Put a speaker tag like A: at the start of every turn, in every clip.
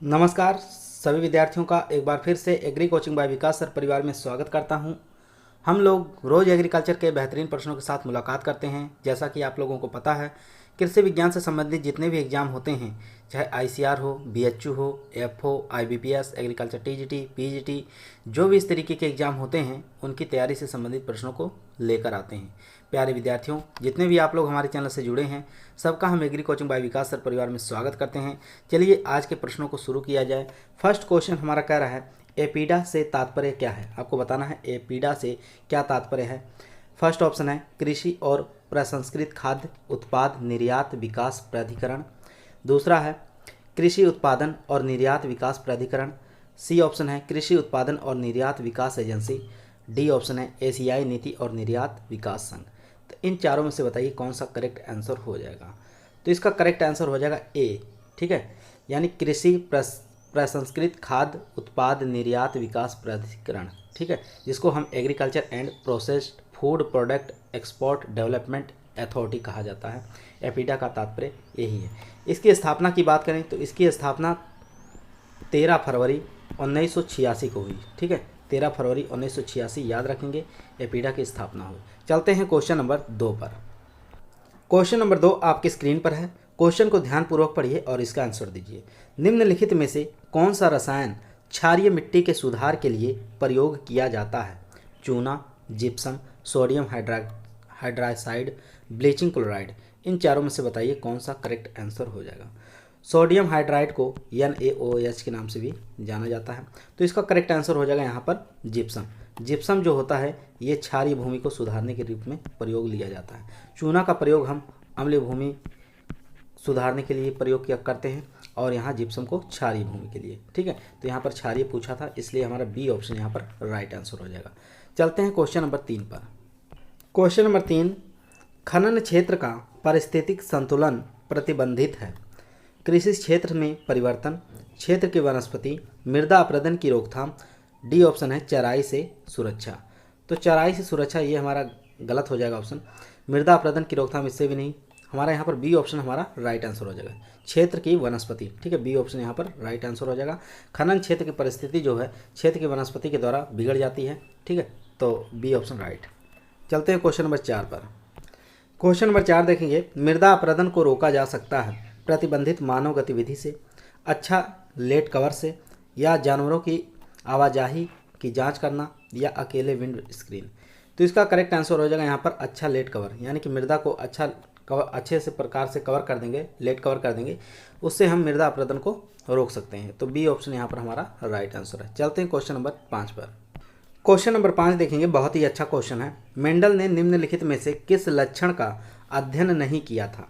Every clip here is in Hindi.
A: नमस्कार सभी विद्यार्थियों का एक बार फिर से एग्री कोचिंग बाय विकास सर परिवार में स्वागत करता हूं। हम लोग रोज़ एग्रीकल्चर के बेहतरीन प्रश्नों के साथ मुलाकात करते हैं। जैसा कि आप लोगों को पता है, कृषि विज्ञान से संबंधित जितने भी एग्जाम होते हैं, चाहे आईसीआर हो, बीएचयू हो, एफ हो, आईबीपीएस, एग्रीकल्चर टीजीटी, पीजीटी, जो भी इस तरीके के एग्जाम होते हैं उनकी तैयारी से संबंधित प्रश्नों को लेकर आते हैं। प्यारे विद्यार्थियों, जितने भी आप लोग हमारे चैनल से जुड़े हैं, सबका हम एग्री कोचिंग बाय विकास सर परिवार में स्वागत करते हैं। चलिए आज के प्रश्नों को शुरू किया जाए। फर्स्ट क्वेश्चन हमारा कह रहा है, एपीडा से तात्पर्य क्या है। आपको बताना है एपीडा से क्या तात्पर्य है। फर्स्ट ऑप्शन है कृषि और प्रसंस्कृत खाद्य उत्पाद निर्यात विकास प्राधिकरण। दूसरा है कृषि उत्पादन और निर्यात विकास प्राधिकरण। सी ऑप्शन है कृषि उत्पादन और निर्यात विकास एजेंसी। डी ऑप्शन है एशियाई नीति और निर्यात विकास संघ। तो इन चारों में से बताइए कौन सा करेक्ट आंसर हो जाएगा। तो इसका करेक्ट आंसर हो जाएगा ए, ठीक है, यानी कृषि प्रसंस्कृत खाद्य उत्पाद निर्यात विकास प्राधिकरण, ठीक है, जिसको हम agriculture and processed food product export development authority कहा जाता है। एपीडा का तात्पर्य यही है। इसकी स्थापना की बात करें तो इसकी स्थापना 13 फरवरी 1986 को हुई, ठीक है, 13 फरवरी 1986 याद रखेंगे, एपीडा की स्थापना हुई। चलते हैं क्वेश्चन नंबर 2 पर। क्वेश्चन नंबर 2 आपकी स्क्रीन पर है। क्वेश्चन को ध्यानपूर्वक पढ़िए और इसका आंसर दीजिए। निम्नलिखित में से कौन सा रसायन क्षारीय मिट्टी के सुधार के लिए प्रयोग किया जाता है। चूना, gypsum, sodium hydroxide, bleaching chloride. इन चारों में से बताइए कौन सा करेक्ट आंसर हो जाएगा। सोडियम हाइड्राइड को NaOH के नाम से भी जाना जाता है, तो इसका करेक्ट आंसर हो जाएगा यहाँ पर जिप्सम। जिप्सम जो होता है ये क्षारीय भूमि को सुधारने के रूप में प्रयोग लिया जाता है। चूना का प्रयोग हम अम्लीय भूमि सुधारने के लिए प्रयोग किया करते हैं और यहाँ जिप्सम को क्षारीय भूमि के लिए, ठीक है। तो यहाँ पर क्षारीय पूछा था, इसलिए हमारा बी ऑप्शन यहाँ पर राइट आंसर हो जाएगा। चलते हैं क्वेश्चन नंबर 3 पर। क्वेश्चन नंबर 3, खनन क्षेत्र का पारिस्थितिक संतुलन प्रतिबंधित है। कृषि क्षेत्र में परिवर्तन, क्षेत्र की वनस्पति, मृदा अपरदन की रोकथाम। डी ऑप्शन है चराई से सुरक्षा। तो चराई से सुरक्षा ये हमारा गलत हो जाएगा ऑप्शन। मृदा अपरदन की रोकथाम इससे भी नहीं, हमारा यहाँ पर बी ऑप्शन हमारा राइट आंसर हो जाएगा। क्षेत्र की वनस्पति, ठीक है, बी ऑप्शन यहाँ पर राइट आंसर हो जाएगा। खनन क्षेत्र की परिस्थिति जो है क्षेत्र की वनस्पति के द्वारा बिगड़ जाती है, ठीक है, तो बी ऑप्शन राइट। चलते हैं क्वेश्चन नंबर 4 पर। क्वेश्चन नंबर 4 देखेंगे, मृदा अपरदन को रोका जा सकता है प्रतिबंधित मानव गतिविधि से, अच्छा लेट कवर से, या जानवरों की आवाजाही की जांच करना, या अकेले विंड स्क्रीन। तो इसका करेक्ट आंसर हो जाएगा यहाँ पर अच्छा लेट कवर, यानी कि मृदा को अच्छे से प्रकार से कवर कर देंगे, लेट कवर कर देंगे, उससे हम मृदा अपरदन को रोक सकते हैं। तो बी ऑप्शन यहाँ पर हमारा राइट आंसर है। चलते हैं क्वेश्चन नंबर 5 पर। क्वेश्चन नंबर 5 देखेंगे, बहुत ही अच्छा क्वेश्चन है। मेंडल ने निम्नलिखित में से किस लक्षण का अध्ययन नहीं किया था।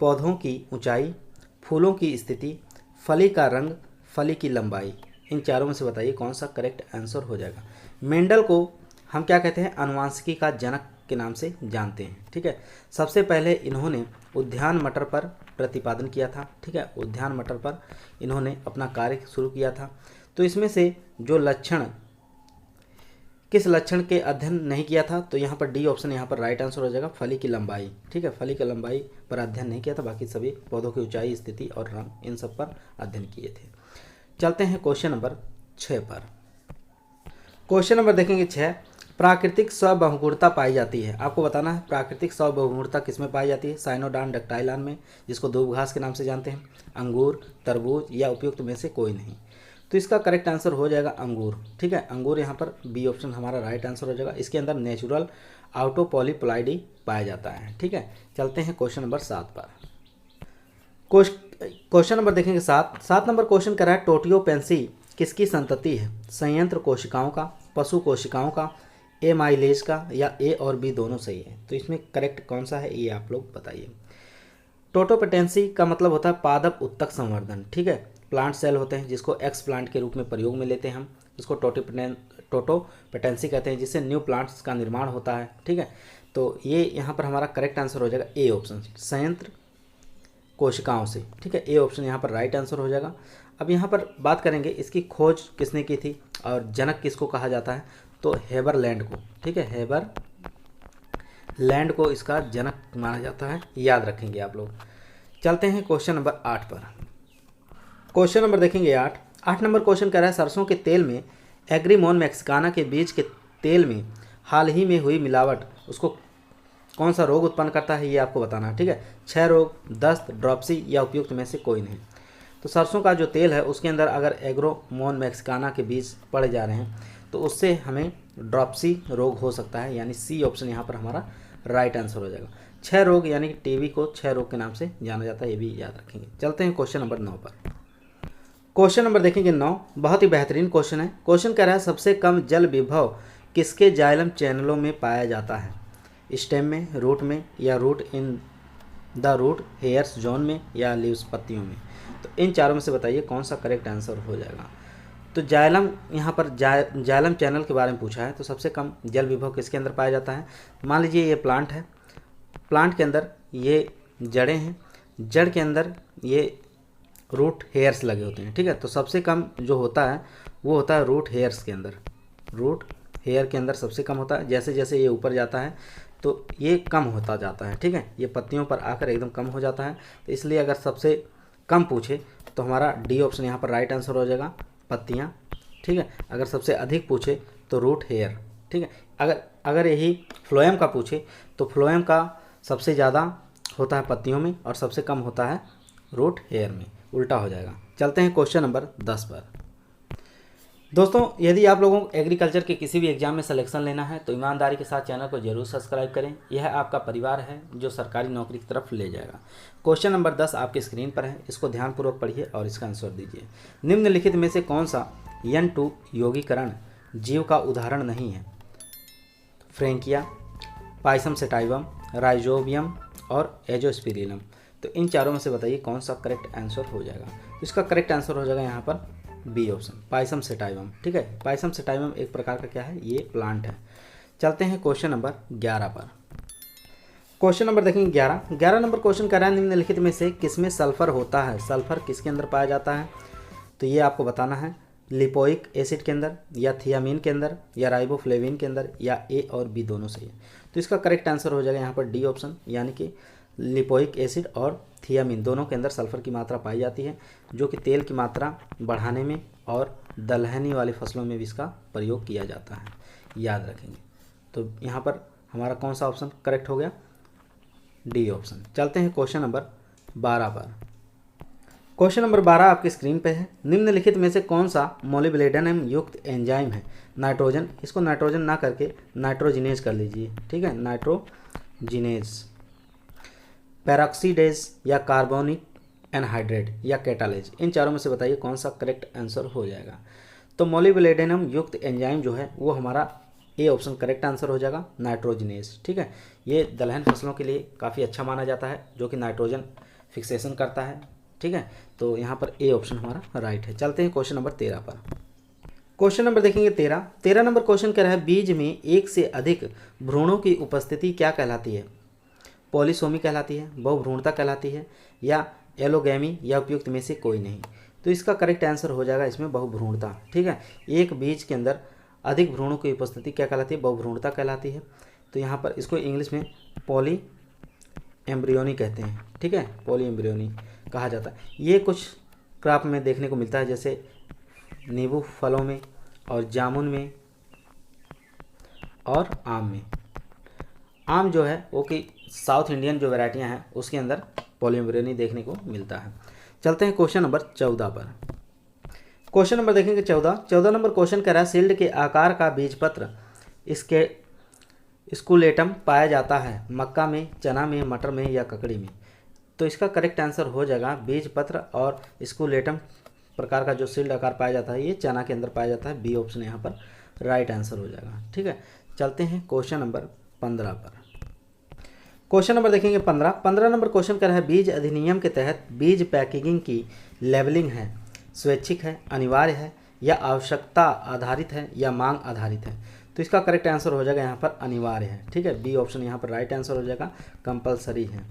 A: पौधों की ऊंचाई, फूलों की स्थिति, फली का रंग, फली की लंबाई। इन चारों में से बताइए कौन सा करेक्ट आंसर हो जाएगा। मेंडल को हम क्या कहते हैं, आनुवांशिकी का जनक के नाम से जानते हैं, ठीक है। सबसे पहले इन्होंने उद्यान मटर पर प्रतिपादन किया था, ठीक है, उद्यान मटर पर इन्होंने अपना कार्य शुरू किया था। तो इसमें से जो लक्षण, किस लक्षण के अध्ययन नहीं किया था, तो यहाँ पर डी ऑप्शन यहाँ पर राइट आंसर हो जाएगा, फली की लंबाई, ठीक है, फली की लंबाई पर अध्ययन नहीं किया था, बाकी सभी पौधों की ऊंचाई, स्थिति और रंग इन सब पर अध्ययन किए थे। चलते हैं क्वेश्चन नंबर 6 पर। क्वेश्चन नंबर देखेंगे 6, प्राकृतिक स्वबहुगुणता पाई जाती है। आपको बताना है प्राकृतिक स्वबहुगुणता किसमें पाई जाती है। साइनोडान डक्टाइलान में, जिसको दूब घास के नाम से जानते हैं, अंगूर, तरबूज, या उपयुक्त में से कोई नहीं। तो इसका करेक्ट आंसर हो जाएगा अंगूर, ठीक है, अंगूर यहाँ पर बी ऑप्शन हमारा राइट आंसर हो जाएगा। इसके अंदर नेचुरल आउटोपॉलीप्लाइडी पाया जाता है, ठीक है। चलते हैं क्वेश्चन नंबर 7 पर। क्वेश्चन नंबर देखेंगे 7 नंबर क्वेश्चन कर रहा है, टोटियोपेंसी किसकी संतति है। संयंत्र कोशिकाओं का, पशु कोशिकाओं का, एमाइलेज का, या ए और बी दोनों सही है। तो इसमें करेक्ट कौन सा है ये आप लोग बताइए। टोटोपेटेंसी का मतलब होता है पादप उत्तक संवर्धन, ठीक है। प्लांट सेल होते हैं जिसको एक्स प्लांट के रूप में प्रयोग में लेते हैं हम, इसको टोटोपेटेंसी कहते हैं, जिससे न्यू प्लांट्स का निर्माण होता है, ठीक है। तो ये यहाँ पर हमारा करेक्ट आंसर हो जाएगा ए ऑप्शन, संयंत्र कोशिकाओं से, ठीक है, ए ऑप्शन यहाँ पर राइट आंसर हो जाएगा। अब यहाँ पर बात करेंगे इसकी खोज किसने की थी और जनक किसको कहा जाता है, तो हेबरलैंड को, ठीक है, हेबरलैंड को इसका जनक माना जाता है, याद रखेंगे आप लोग। चलते हैं क्वेश्चन नंबर 8 पर। क्वेश्चन नंबर देखेंगे 8 नंबर क्वेश्चन कह रहा है सरसों के तेल में एग्रीमोन मैक्सिकाना के बीज के तेल में हाल ही में हुई मिलावट उसको कौन सा रोग उत्पन्न करता है, ये आपको बताना है। ठीक है, 6 रोग, दस्त, ड्रॉप्सी या उपयुक्त में से कोई नहीं। तो सरसों का जो तेल है उसके अंदर अगर एग्रोमोन मैक्सिकाना के बीज पड़े जा रहे हैं तो उससे हमें ड्रॉप्सी रोग हो सकता है, यानी सी ऑप्शन यहाँ पर हमारा राइट आंसर हो जाएगा। 6 रोग यानी कि टीबी को 6 रोग के नाम से जाना जाता है, ये भी याद रखेंगे। चलते हैं क्वेश्चन नंबर 9 पर। क्वेश्चन नंबर देखेंगे 9, बहुत ही बेहतरीन क्वेश्चन है। क्वेश्चन कह रहा है सबसे कम जल विभव किसके जाइलम चैनलों में पाया जाता है, स्टेम में, रूट में, या root in the root hairs zone में, या लीव्स पत्तियों में। तो इन चारों में से बताइए कौन सा करेक्ट आंसर हो जाएगा। तो जाइलम, यहाँ पर जाइलम चैनल के बारे में पूछा है, तो सबसे कम जल विभव किसके अंदर पाया जाता है। मान लीजिए ये प्लांट है, प्लांट के अंदर ये जड़ें हैं, जड़ के अंदर ये रूट हेयर्स लगे होते हैं। ठीक है, तो सबसे कम जो होता है वो होता है रूट हेयर्स के अंदर, रूट हेयर के अंदर सबसे कम होता है। जैसे जैसे ये ऊपर जाता है तो ये कम होता जाता है। ठीक है, ये पत्तियों पर आकर एकदम कम हो जाता है। तो इसलिए अगर सबसे कम पूछे तो हमारा डी ऑप्शन यहाँ पर राइट आंसर हो जाएगा, पत्तियाँ। ठीक है, अगर सबसे अधिक पूछे तो रूट हेयर। ठीक है, अगर यही फ्लोएम का पूछे तो फ्लोएम का सबसे ज़्यादा होता है पत्तियों में और सबसे कम होता है रूट हेयर में, उल्टा हो जाएगा। चलते हैं क्वेश्चन नंबर 10 पर। दोस्तों, यदि आप लोगों को एग्रीकल्चर के किसी भी एग्जाम में सिलेक्शन लेना है तो ईमानदारी के साथ चैनल को जरूर सब्सक्राइब करें। यह आपका परिवार है जो सरकारी नौकरी की तरफ ले जाएगा। क्वेश्चन नंबर 10 आपके स्क्रीन पर है, इसको ध्यानपूर्वक पढ़िए और इसका आंसर दीजिए। निम्नलिखित में से कौन सा N2 यौगिकरण जीव का उदाहरण नहीं है। फ्रेंकिया, पाइसम सेटाइवम, राइजोबियम और एजोस्पिरिलम। तो इन चारों में से बताइए कौन सा करेक्ट आंसर हो जाएगा। तो इसका करेक्ट आंसर हो जाएगा यहाँ पर बी ऑप्शन, पाइसम सेटाइवम। ठीक है, पाइसम सेटाइवम एक प्रकार का क्या है, ये प्लांट है। चलते हैं क्वेश्चन नंबर 11 पर। क्वेश्चन नंबर देखेंगे 11 नंबर क्वेश्चन कह रहा है निम्नलिखित में से किसमें सल्फर होता है, सल्फर किसके अंदर पाया जाता है। तो ये आपको बताना है, लिपोइक एसिड के अंदर, या थियामीन के अंदर, या राइबोफ्लेविन के अंदर, या ए और बी दोनों से। तो इसका करेक्ट आंसर हो जाएगा यहाँ पर डी ऑप्शन, यानी कि लिपोइक एसिड और थियामीन दोनों के अंदर सल्फर की मात्रा पाई जाती है, जो कि तेल की मात्रा बढ़ाने में और दलहनी वाली फसलों में भी इसका प्रयोग किया जाता है, याद रखेंगे। तो यहाँ पर हमारा कौन सा ऑप्शन करेक्ट हो गया, डी ऑप्शन। चलते हैं क्वेश्चन नंबर 12 पर। क्वेश्चन नंबर 12 आपकी स्क्रीन पे है। निम्नलिखित में से कौन सा मोलिब्डेनम युक्त एंजाइम है। नाइट्रोजन, इसको नाइट्रोजन ना करके नाइट्रोजिनेज कर लीजिए। ठीक है, नाइट्रोजिनेज, पेरोक्सीडेज, या कार्बोनिक एनहाइड्रेट, या कैटालेज। इन चारों में से बताइए कौन सा करेक्ट आंसर हो जाएगा। तो मोलिब्डेनम युक्त एंजाइम जो है वो हमारा ए ऑप्शन करेक्ट आंसर हो जाएगा, नाइट्रोजिनेज। ठीक है, ये दलहन फसलों के लिए काफ़ी अच्छा माना जाता है, जो कि नाइट्रोजन फिक्सेशन करता है। ठीक है, तो यहाँ पर ए ऑप्शन हमारा राइट है। चलते हैं क्वेश्चन नंबर 13 पर। क्वेश्चन नंबर देखेंगे 13 नंबर क्वेश्चन कह रहा है बीज में एक से अधिक भ्रूणों की उपस्थिति क्या कहलाती है। पॉलीसोमी कहलाती है, बहुभ्रूणता कहलाती है, या एलोगैमी, या उपयुक्त में से कोई नहीं। तो इसका करेक्ट आंसर हो जाएगा इसमें बहुभ्रूणता। ठीक है, एक बीज के अंदर अधिक भ्रूणों की उपस्थिति क्या कहलाती है, बहुभ्रूणता कहलाती है। तो यहाँ पर इसको इंग्लिश में पॉली एम्ब्रियोनी कहते हैं। ठीक है, पॉली एम्ब्रियोनी कहा जाता है। ये कुछ क्रॉप में देखने को मिलता है, जैसे नींबू फलों में, और जामुन में, और आम में। आम जो है वो कि साउथ इंडियन जो वैरायटियां हैं उसके अंदर पॉली एम्ब्रियोनी देखने को मिलता है। चलते हैं क्वेश्चन नंबर 14 पर। क्वेश्चन नंबर देखेंगे 14 नंबर क्वेश्चन कह रहा है शील्ड के आकार का बीजपत्र इसके स्कूलेटम पाया जाता है मक्का में, चना में, मटर में, या ककड़ी में। तो इसका करेक्ट आंसर हो जाएगा बीजपत्र और स्कूलेटम प्रकार का जो शील्ड आकार पाया जाता है ये चना के अंदर पाया जाता है। बी ऑप्शन यहाँ पर राइट आंसर हो जाएगा। ठीक है, चलते हैं क्वेश्चन नंबर 15 पर। क्वेश्चन नंबर देखेंगे 15 नंबर क्वेश्चन कह रहा है बीज अधिनियम के तहत बीज पैकेजिंग की लेबलिंग है, स्वैच्छिक है, अनिवार्य है, या आवश्यकता आधारित है, या मांग आधारित है। तो इसका करेक्ट आंसर हो जाएगा यहाँ पर अनिवार्य है। ठीक है, बी ऑप्शन यहाँ पर राइट आंसर हो जाएगा, कंपलसरी है।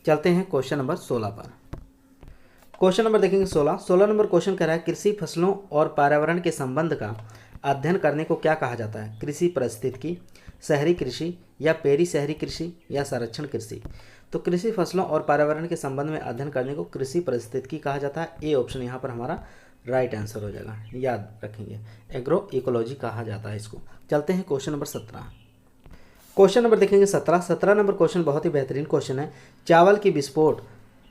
A: चलते हैं क्वेश्चन नंबर 16 पर। क्वेश्चन नंबर देखेंगे 16 नंबर क्वेश्चन कह रहा है कृषि फसलों और पर्यावरण के संबंध का अध्ययन करने को क्या कहा जाता है। कृषि पारिस्थितिकी, शहरी कृषि, या पेरी शहरी कृषि, या संरक्षण कृषि। तो कृषि फसलों और पर्यावरण के संबंध में अध्ययन करने को कृषि पारिस्थितिकी कहा जाता है। ए ऑप्शन यहाँ पर हमारा राइट आंसर हो जाएगा, याद रखेंगे। एग्रो इकोलॉजी कहा जाता है इसको। चलते हैं क्वेश्चन नंबर 17। क्वेश्चन नंबर देखेंगे 17 नंबर क्वेश्चन बहुत ही बेहतरीन क्वेश्चन है। चावल की विस्फोट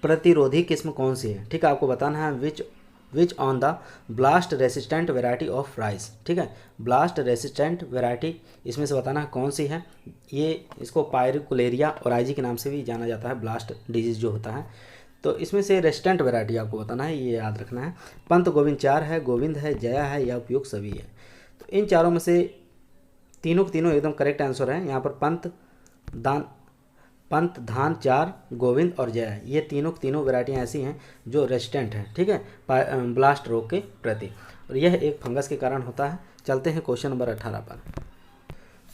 A: प्रतिरोधी किस्म कौन सी है? ठीक है, आपको बताना है which on the blast resistant variety of rice. ठीक है, ब्लास्ट रेसिस्टेंट वेराइटी इसमें से बताना है कौन सी है। ये इसको पायरिकुलेरिया और आईजी के नाम से भी जाना जाता है, ब्लास्ट डिजीज जो होता है। तो इसमें से रेसिस्टेंट वेराइटी आपको बताना है, ये याद रखना है। पंत गोविंद 4 है, गोविंद है, जया है या उपयुक्त सभी है। तो इन चारों में से तीनों के तीनों एकदम करेक्ट आंसर है। यहाँ पर पंत धान 4 गोविंद और जया, ये तीनों वेराइटियाँ ऐसी हैं जो रेसिस्टेंट हैं। ठीक है, ब्लास्ट रोग के प्रति, और यह एक फंगस के कारण होता है। चलते हैं क्वेश्चन नंबर 18 पर।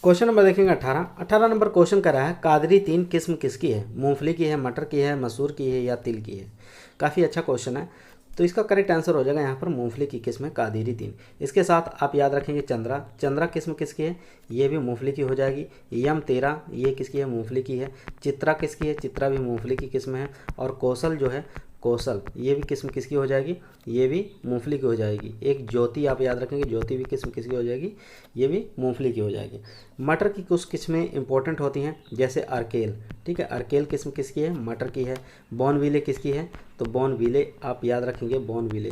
A: क्वेश्चन नंबर देखेंगे 18 नंबर क्वेश्चन कर रहा है कादरी 3 किस्म किसकी है? मूंगफली की है, मटर की है, मसूर की है या तिल की है? काफ़ी अच्छा क्वेश्चन है। तो इसका करेक्ट आंसर हो जाएगा यहाँ पर मूंगफली की किस्म है कादिरी 3। इसके साथ आप याद रखेंगे चंद्रा किस्म किसकी है? ये भी मूंगफली की हो जाएगी। यम 13 ये किसकी है? मूंगफली की है। चित्रा किसकी है? चित्रा भी मूंगफली की किस्म है। और कौशल जो है, कौशल ये भी किस्म किसकी हो जाएगी? ये भी मूंगफली की हो जाएगी। एक ज्योति आप याद रखेंगे, ज्योति भी किस्म किसकी हो जाएगी? ये भी मूंगफली की हो जाएगी। मटर की कुछ किस्में इंपॉर्टेंट होती हैं, जैसे अर्केल। ठीक है, अर्केल किस्म किसकी है? मटर की है। बॉर्नविले किसकी है? तो बॉर्नविले आप याद रखेंगे, बॉर्नविले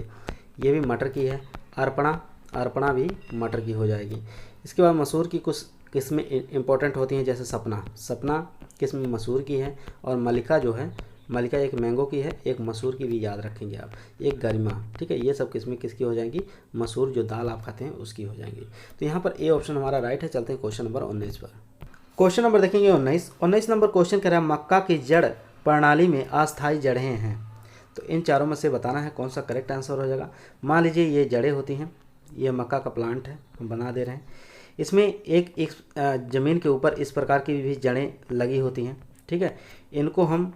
A: ये भी मटर की है। अर्पणा भी मटर की हो जाएगी। इसके बाद मसूर की कुछ किस्में इंपॉर्टेंट होती हैं, जैसे सपना किस्म मसूर की है। और मलिका जो है, मलिका एक मैंगो की है, एक मसूर की भी याद रखेंगे आप, एक गरिमा। ठीक है, ये सब किस्में किसकी हो जाएंगी? मसूर जो दाल आप खाते हैं उसकी हो जाएंगी। तो यहाँ पर ए ऑप्शन हमारा राइट है। चलते हैं क्वेश्चन नंबर 19 पर। क्वेश्चन नंबर देखेंगे 19 नंबर क्वेश्चन कह रहा है मक्का की जड़ प्रणाली में अस्थायी जड़ें हैं। तो इन चारों में से बताना है कौन सा करेक्ट आंसर हो जाएगा। मान लीजिए ये जड़ें होती हैं, ये मक्का का प्लांट है, हम बना दे रहे हैं। इसमें एक ज़मीन के ऊपर इस प्रकार की भी जड़ें लगी होती हैं। ठीक है, इनको हम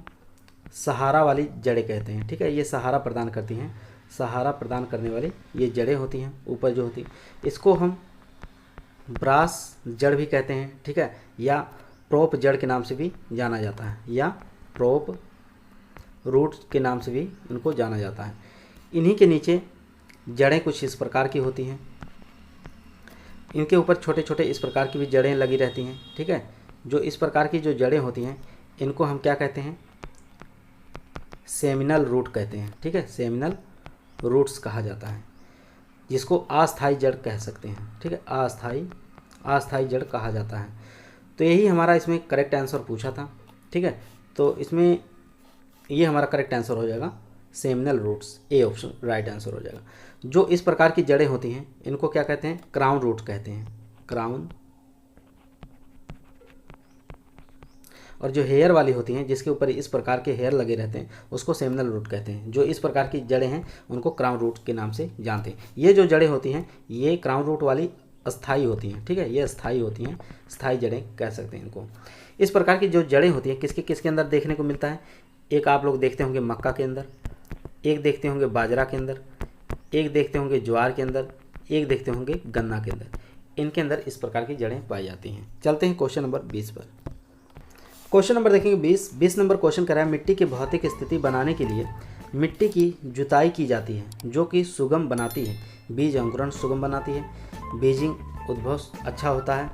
A: सहारा वाली जड़ें कहते हैं। ठीक है, ये सहारा प्रदान करती हैं, सहारा प्रदान करने वाली ये जड़ें होती हैं ऊपर जो होती हैं। इसको हम ब्रास जड़ भी कहते हैं। ठीक है, या प्रोप जड़ के नाम से भी जाना जाता है, या प्रोप रूट के नाम से भी इनको जाना जाता है। इन्हीं के नीचे जड़ें कुछ इस प्रकार की होती हैं, इनके ऊपर छोटे छोटे इस प्रकार की भी जड़ें लगी रहती हैं। ठीक है, जो इस प्रकार की जो जड़ें होती हैं इनको हम क्या कहते हैं? सेमिनल रूट कहते हैं। ठीक है, सेमिनल रूट्स कहा जाता है, जिसको अस्थायी जड़ कह सकते हैं। ठीक है, अस्थायी जड़ कहा जाता है। तो यही हमारा इसमें करेक्ट आंसर पूछा था। ठीक है, तो इसमें ये हमारा करेक्ट आंसर हो जाएगा seminal roots, A option right answer हो जाएगा। जो इस प्रकार की जड़ें होती हैं इनको क्या कहते हैं? क्राउन रूट कहते हैं, क्राउन। और जो हेयर वाली होती हैं, जिसके ऊपर इस प्रकार के हेयर लगे रहते हैं, उसको सेमिनल रूट कहते हैं। जो इस प्रकार की जड़ें हैं उनको क्राउन रूट के नाम से जानते हैं। ये जो जड़ें होती हैं ये क्राउन रूट वाली अस्थाई होती हैं। ठीक है, ये अस्थाई होती हैं, स्थायी जड़ें कह सकते हैं इनको। इस प्रकार की जो जड़ें होती हैं किसके अंदर देखने को मिलता है? एक आप लोग देखते होंगे मक्का के अंदर, एक देखते होंगे बाजरा के अंदर, एक देखते होंगे ज्वार के अंदर, एक देखते होंगे गन्ना के अंदर। इनके अंदर इस प्रकार की जड़ें पाई जाती हैं। चलते हैं क्वेश्चन नंबर 20 पर। क्वेश्चन नंबर देखेंगे 20 नंबर क्वेश्चन कर रहा है मिट्टी की भौतिक स्थिति बनाने के लिए मिट्टी की जुताई की जाती है, जो कि सुगम बनाती है। बीज अंकुरण सुगम बनाती है, बीजिंग उद्भव अच्छा होता है,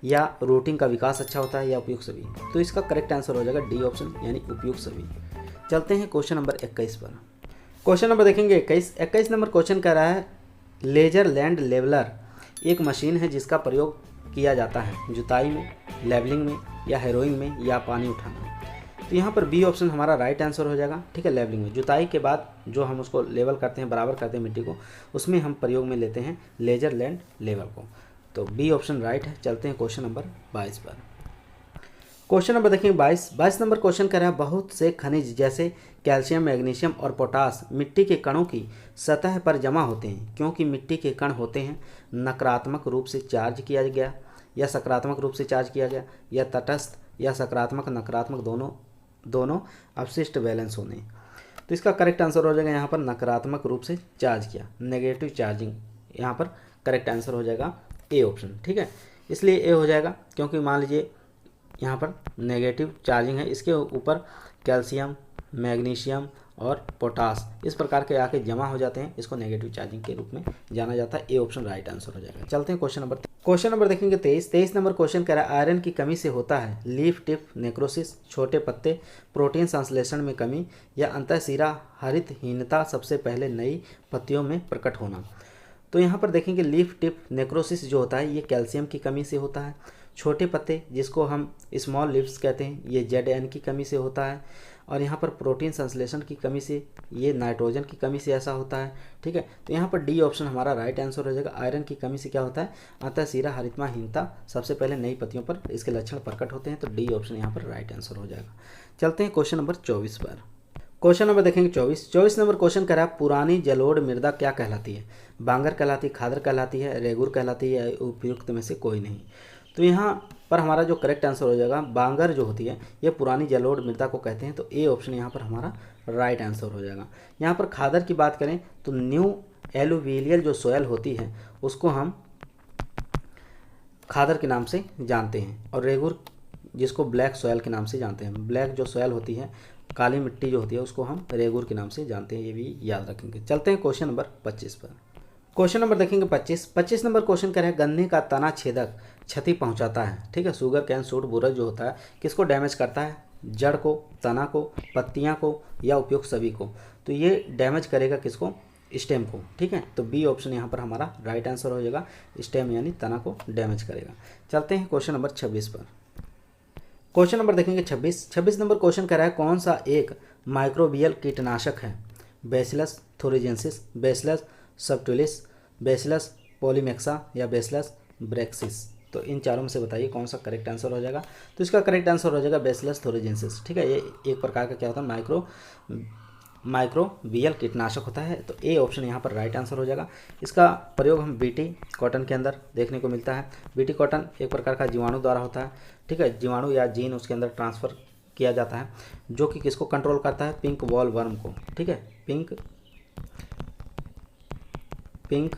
A: या रूटिंग का विकास अच्छा होता है, या उपयुक्त सभी। तो इसका करेक्ट आंसर हो जाएगा डी ऑप्शन, यानी उपयुक्त सभी। चलते हैं क्वेश्चन नंबर 21 पर। क्वेश्चन नंबर देखेंगे 21 नंबर क्वेश्चन कह रहा है लेजर लैंड लेवलर एक मशीन है जिसका प्रयोग किया जाता है जुताई में, लेवलिंग में, या हेरोइंग में, या पानी उठाना में। तो यहाँ पर बी ऑप्शन हमारा राइट आंसर हो जाएगा। ठीक है, लेवलिंग में, जुताई के बाद जो हम उसको लेवल करते हैं, बराबर करते हैं मिट्टी को, उसमें हम प्रयोग में लेते हैं लेजर लैंड लेवल को। तो बी ऑप्शन राइट है। चलते हैं क्वेश्चन नंबर 22 पर। क्वेश्चन नंबर देखेंगे 22 नंबर क्वेश्चन कर रहा है बहुत से खनिज जैसे कैल्शियम, मैग्नीशियम और पोटास मिट्टी के कणों की सतह पर जमा होते हैं, क्योंकि मिट्टी के कण होते हैं नकारात्मक रूप से चार्ज किया गया या सकारात्मक रूप से चार्ज किया गया, या तटस्थ या सकारात्मक नकारात्मक दोनों अवशिष्ट बैलेंस होने। तो इसका करेक्ट आंसर हो जाएगा यहाँ पर नकारात्मक रूप से चार्ज किया, नेगेटिव चार्जिंग। यहाँ पर करेक्ट आंसर हो जाएगा ए ऑप्शन। ठीक है, इसलिए ए हो जाएगा क्योंकि मान लीजिए यहाँ पर नेगेटिव चार्जिंग है, इसके ऊपर कैल्शियम, मैग्नीशियम और पोटास इस प्रकार के आके जमा हो जाते हैं, इसको नेगेटिव चार्जिंग के रूप में जाना जाता है। ए ऑप्शन राइट आंसर हो जाएगा। चलते हैं क्वेश्चन नंबर देखेंगे 23 नंबर क्वेश्चन कह रहा है आयरन की कमी से होता है लीफ टिप नेक्रोसिस, छोटे पत्ते, प्रोटीन संश्लेषण में कमी या अंतःशिरा हरितहीनता, सबसे पहले नई पत्तियों में प्रकट होना। तो यहाँ पर देखेंगे लीफ टिप नेक्रोसिस जो होता है ये कैल्शियम की कमी से होता है। छोटे पत्ते जिसको हम स्मॉल लीव्स कहते हैं ये ZN की कमी से होता है। और यहाँ पर प्रोटीन संश्लेषण की कमी से, ये नाइट्रोजन की कमी से ऐसा होता है। ठीक है, तो यहाँ पर डी ऑप्शन हमारा राइट आंसर हो जाएगा। आयरन की कमी से क्या होता है, अंतःशिरा हरितमाहीनता, सबसे पहले नई पत्तियों पर इसके लक्षण प्रकट होते हैं। तो डी ऑप्शन यहाँ पर राइट आंसर हो जाएगा। चलते हैं क्वेश्चन नंबर 24 पर। क्वेश्चन नंबर देखेंगे 24 नंबर क्वेश्चन कह रहा है पुरानी जलोढ़ मृदा क्या कहलाती है, बांगर कहलाती है, खादर कहलाती है, रेगुर कहलाती है, उपयुक्त में से कोई नहीं। तो यहाँ पर हमारा जो करेक्ट आंसर हो जाएगा, बांगर जो होती है ये पुरानी जलोढ़ मृदा को कहते हैं। तो ए ऑप्शन यहाँ पर हमारा राइट आंसर हो जाएगा। यहाँ पर खादर की बात करें तो न्यू एलुवियल जो सोयल होती है उसको हम खादर के नाम से जानते हैं, और रेगुर जिसको ब्लैक सोयल के नाम से जानते हैं। ब्लैक जो सोयल होती है, काली मिट्टी जो होती है, उसको हम रेगुर के नाम से जानते हैं, ये भी याद रखेंगे। चलते हैं क्वेश्चन नंबर 25 पर। क्वेश्चन नंबर देखेंगे 25 नंबर क्वेश्चन कह रहे हैं गन्ने का तना छेदक क्षति पहुंचाता है। ठीक है, शुगर कैन सूट बुरज जो होता है किसको डैमेज करता है, जड़ को, तना को, पत्तियां को या उपयुक्त सभी को। तो ये डैमेज करेगा किसको, स्टेम को। ठीक है, तो बी ऑप्शन यहाँ पर हमारा राइट आंसर हो जाएगा, स्टेम यानी तना को डैमेज करेगा। चलते हैं क्वेश्चन नंबर 26 पर। क्वेश्चन नंबर देखेंगे 26 नंबर क्वेश्चन कह रहा है कौन सा एक माइक्रोबियल कीटनाशक है, बैसिलस थोरिजेंसिस, बैसिलस सबटिलिस, बैसिलस पॉलीमेक्सा या बैसिलस ब्रैक्सिस। तो इन चारों में से बताइए कौन सा करेक्ट आंसर हो जाएगा। तो इसका करेक्ट आंसर हो जाएगा बैसिलस थोरिजेंसिस। ठीक है, ये एक प्रकार का क्या होता है, माइक्रोबियल कीटनाशक होता है। तो ए ऑप्शन यहाँ पर राइट आंसर हो जाएगा। इसका प्रयोग हम बीटी कॉटन के अंदर देखने को मिलता है। बीटी कॉटन एक प्रकार का जीवाणु द्वारा होता है। ठीक है, जीवाणु या जीन उसके अंदर ट्रांसफ़र किया जाता है, जो कि किसको कंट्रोल करता है, पिंक वॉल वर्म को। ठीक है, पिंक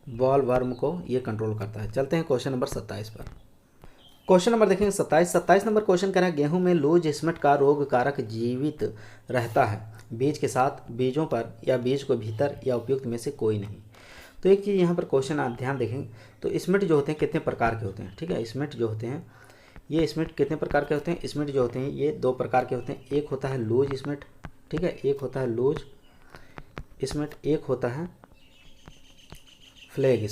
A: वॉल वर्म को ये कंट्रोल करता है। चलते हैं क्वेश्चन नंबर 27 पर। क्वेश्चन नंबर देखेंगे 27 नंबर क्वेश्चन कह रहा है गेहूं में लूज स्मिट का रोग कारक जीवित रहता है बीज के साथ, बीजों पर या बीज को भीतर या उपयुक्त में से कोई नहीं। तो एक चीज़ यहाँ पर क्वेश्चन आप ध्यान देखेंगे तो स्मिट जो होते हैं कितने प्रकार के होते हैं। ठीक है, स्मिट जो होते हैं ये स्मिट कितने प्रकार के होते हैं, स्मिट जो होते हैं ये दो प्रकार के होते हैं। एक होता है लूज स्मिट, ठीक है, एक होता है लूज स्मिट, एक होता है फ्लैग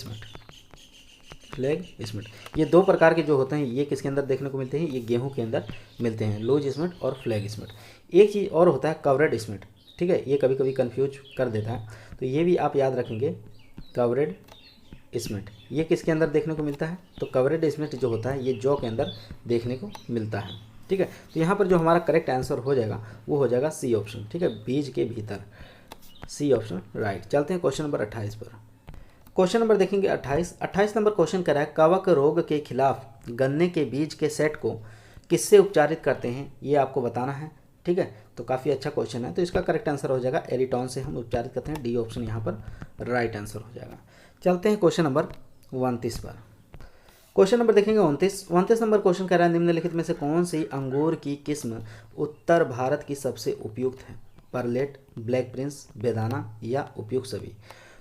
A: स्मिट। ये दो प्रकार के जो होते हैं ये किसके अंदर देखने को मिलते हैं, ये गेहूं के अंदर मिलते हैं, लूज स्मिट और फ्लैग स्मिट। एक चीज़ और होता है कवरेड स्मिट। ठीक है, ये कभी कभी कंफ्यूज कर देता है, तो ये भी आप याद रखेंगे। कवरेड स्मिट ये किसके अंदर देखने को मिलता है, तो कवरेड स्मिट जो होता है ये जौ के अंदर देखने को मिलता है। ठीक है, तो यहाँ पर जो हमारा करेक्ट आंसर हो जाएगा वो हो जाएगा सी ऑप्शन। ठीक है, बीज के भीतर, सी ऑप्शन राइट। चलते हैं क्वेश्चन नंबर 28 पर। क्वेश्चन नंबर देखेंगे 28 नंबर क्वेश्चन कर रहा है कवक रोग के खिलाफ गन्ने के बीज के सेट को किससे उपचारित करते हैं, ये आपको बताना है। ठीक है, तो काफ़ी अच्छा क्वेश्चन है। तो इसका करेक्ट आंसर हो जाएगा एरिटॉन से हम उपचारित करते हैं, डी ऑप्शन यहाँ पर राइट आंसर हो जाएगा। चलते हैं क्वेश्चन नंबर 29 पर। क्वेश्चन नंबर देखेंगे 29 नंबर क्वेश्चन कह रहा है निम्नलिखित में से कौन सी अंगूर की किस्म उत्तर भारत की सबसे उपयुक्त है, परलेट, ब्लैक प्रिंस, बेदाना या उपयुक्त सभी।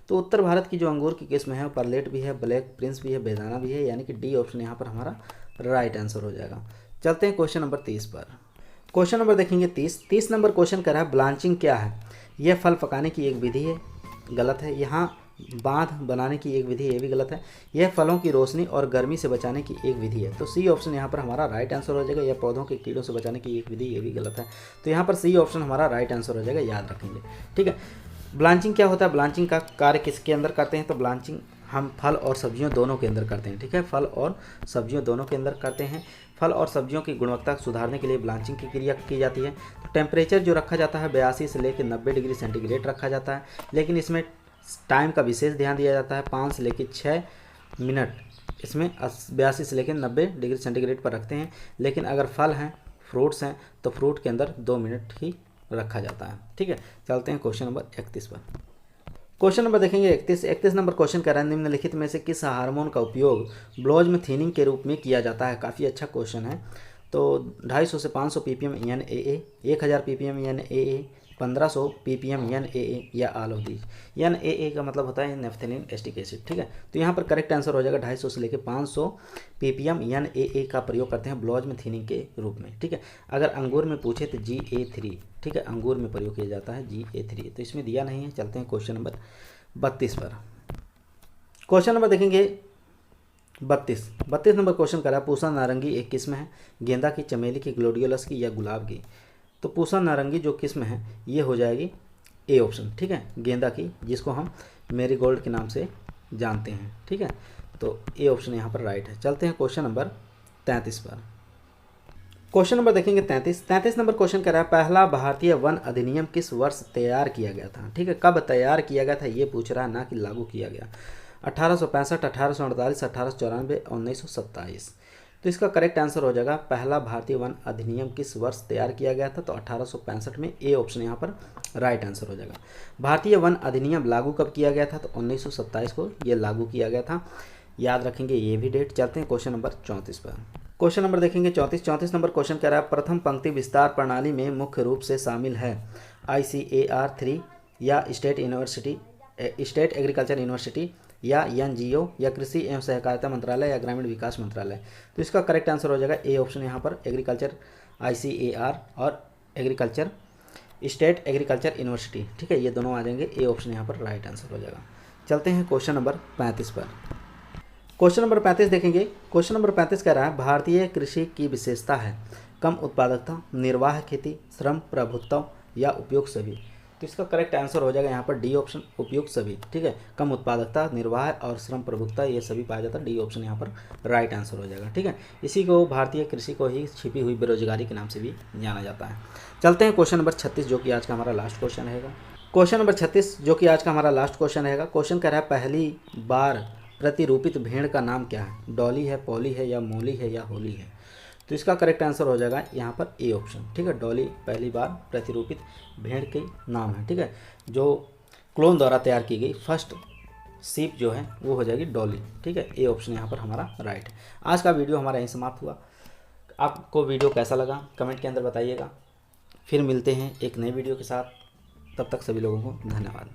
A: तो उत्तर भारत की जो अंगूर की किस्म है परलेट भी है, ब्लैक प्रिंस भी है, बेदाना भी है, यानी कि डी ऑप्शन यहाँ पर हमारा राइट आंसर हो जाएगा। चलते हैं क्वेश्चन नंबर 30 पर। क्वेश्चन नंबर देखेंगे 30 नंबर क्वेश्चन कर रहा है ब्लांचिंग क्या है, यह फल पकाने की एक विधि है, गलत है। यहाँ बांध बनाने की एक विधि, ये भी गलत है। यह फलों की रोशनी और गर्मी से बचाने की एक विधि है, तो सी ऑप्शन यहाँ पर हमारा राइट आंसर हो जाएगा। यह पौधों के कीड़ों से बचाने की एक विधि, ये भी गलत है। तो यहाँ पर सी ऑप्शन हमारा राइट आंसर हो जाएगा, याद रखेंगे। ठीक है, ब्लांचिंग क्या होता है, ब्लांचिंग का कार्य किसके अंदर करते हैं, तो ब्लांचिंग हम फल और सब्जियों दोनों के अंदर करते हैं। ठीक है, फल और सब्जियों दोनों के अंदर करते हैं। फल और सब्जियों की गुणवत्ता सुधारने के लिए ब्लांचिंग की क्रिया की जाती है। तो टेम्परेचर जो रखा जाता है 82 से लेकर 90 डिग्री सेंटीग्रेड रखा जाता है, लेकिन इसमें टाइम का विशेष ध्यान दिया जाता है। 5 से लेकर 6 मिनट इसमें 82 से लेकर 90 डिग्री सेंटीग्रेड पर रखते हैं, लेकिन अगर फल हैं, फ्रूट्स हैं, तो फ्रूट के अंदर 2 मिनट ही रखा जाता है। ठीक है, चलते हैं क्वेश्चन नंबर 31 पर। क्वेश्चन नंबर देखेंगे 31 नंबर क्वेश्चन कह रहा है निम्नलिखित में से किस हार्मोन का उपयोग ब्लोज में थिनिंग के रूप में किया जाता है। काफ़ी अच्छा क्वेश्चन है। तो 250 से 500 ppm NaA, 1000 ppm NaA, 1500 ppm NaA या ऑल ऑफ दीज। NaA का मतलब होता है नेफ्थेलिन एस्टिक एसिड, ठीक है। तो यहाँ पर करेक्ट आंसर हो जाएगा 250 से लेकर 500 ppm NaA का प्रयोग करते हैं ब्लॉज में थिनिंग के रूप में, ठीक है। अगर अंगूर में पूछे तो GA3, ठीक है, अंगूर में प्रयोग किया जाता है GA3, तो इसमें दिया नहीं है। चलते हैं क्वेश्चन नंबर 32 पर। क्वेश्चन नंबर देखेंगे 32 नंबर क्वेश्चन करा, पूसा नारंगी एक किस्म है गेंदा की, चमेली की, ग्लोडियोलस की या गुलाब की। तो पूसा नारंगी जो किस्म है ये हो जाएगी ए ऑप्शन, ठीक है, गेंदा की, जिसको हम मेरीगोल्ड के नाम से जानते हैं, ठीक है। तो ए ऑप्शन यहाँ पर राइट है। चलते हैं क्वेश्चन नंबर 33 पर। क्वेश्चन नंबर देखेंगे 33 नंबर क्वेश्चन कह रहा है, पहला भारतीय वन अधिनियम किस वर्ष तैयार किया गया था, ठीक है। कब तैयार किया गया था ये पूछ रहा है, ना कि लागू किया गया। 1865, 1848, 1894 और 1927। तो इसका करेक्ट आंसर हो जाएगा पहला भारतीय वन अधिनियम किस वर्ष तैयार किया गया था, तो 1865 में ए ऑप्शन यहाँ पर राइट आंसर हो जाएगा। भारतीय वन अधिनियम लागू कब किया गया था, तो 1927 को ये लागू किया गया था, याद रखेंगे ये भी डेट। चलते हैं क्वेश्चन नंबर 34 पर। क्वेश्चन नंबर देखेंगे 34 नंबर क्वेश्चन कह रहा है, प्रथम पंक्ति विस्तार प्रणाली में मुख्य रूप से शामिल है ICAR-3 या स्टेट एग्रीकल्चर यूनिवर्सिटी या NGO या कृषि एवं सहकारिता मंत्रालय या ग्रामीण विकास मंत्रालय। तो इसका करेक्ट आंसर हो जाएगा ए ऑप्शन यहाँ पर एग्रीकल्चर ICAR और एग्रीकल्चर स्टेट एग्रीकल्चर यूनिवर्सिटी, ठीक है, ये दोनों आ जाएंगे। ए ऑप्शन यहाँ पर राइट आंसर हो जाएगा। चलते हैं क्वेश्चन नंबर 35 पर। क्वेश्चन नंबर 35 देखेंगे। क्वेश्चन नंबर 35 कह रहा है, भारतीय कृषि की विशेषता है कम उत्पादकता, निर्वाह खेती, श्रम प्रभुत्व या उपयोग सभी। तो इसका करेक्ट आंसर हो जाएगा यहाँ पर डी ऑप्शन उपयोग सभी, ठीक है। कम उत्पादकता, निर्वाह और श्रम प्रभुत्ता ये सभी पाया जाता है, डी ऑप्शन यहाँ पर राइट आंसर हो जाएगा, ठीक है। इसी को भारतीय कृषि को ही छिपी हुई बेरोजगारी के नाम से भी जाना जाता है। चलते हैं क्वेश्चन नंबर 36 जो कि आज का हमारा लास्ट क्वेश्चन रहेगा। क्वेश्चन नंबर 36 जो कि आज का हमारा लास्ट क्वेश्चन रहेगा। क्वेश्चन कह रहा है, पहली बार प्रतिरूपित भेड़ का नाम क्या है, डॉली है, पॉली है या मोली है या होली है। तो इसका करेक्ट आंसर हो जाएगा यहाँ पर ए ऑप्शन, ठीक है। डॉली पहली बार प्रतिरूपित भेड़ के नाम है, ठीक है, जो क्लोन द्वारा तैयार की गई फर्स्ट सीप जो है वो हो जाएगी डॉली, ठीक है। ए ऑप्शन यहाँ पर हमारा राइट है। आज का वीडियो हमारा यहीं समाप्त हुआ। आपको वीडियो कैसा लगा कमेंट के अंदर बताइएगा। फिर मिलते हैं एक नए वीडियो के साथ, तब तक सभी लोगों को धन्यवाद।